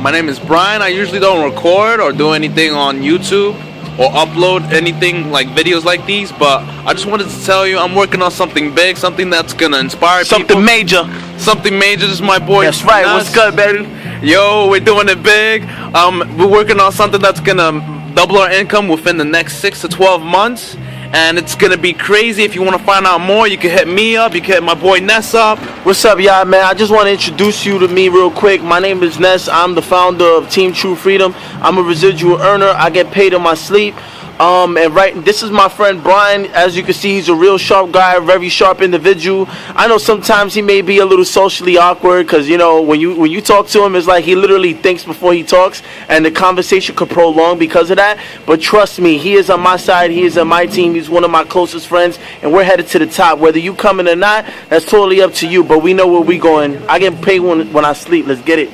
My name is Brian. I usually don't record or do anything on YouTube or upload anything like videos like these, but I just wanted to tell you I'm working on something big, something that's gonna inspire people. Something major. Something major. This is my boy. That's right. Nas. What's good, baby? Yo, we're doing it big. We're working on something that's gonna double our income within the next 6 to 12 months. And it's gonna be crazy. If you want to find out more, you can hit me up. You can hit my boy Ness up. What's up, y'all, man? I just want to introduce you to me real quick. My name is Ness. I'm the founder of Team True Freedom. I'm a residual earner. I get paid in my sleep. And this is my friend Brian. As you can see, he's a real sharp guy, a very sharp individual. I know sometimes he may be a little socially awkward because, you know, when you talk to him, it's like he literally thinks before he talks, and the conversation could prolong because of that. But trust me, he is on my side. He is on my team. He's one of my closest friends, and we're headed to the top. Whether you coming or not, that's totally up to you. But we know where we going. I get paid when I sleep. Let's get it.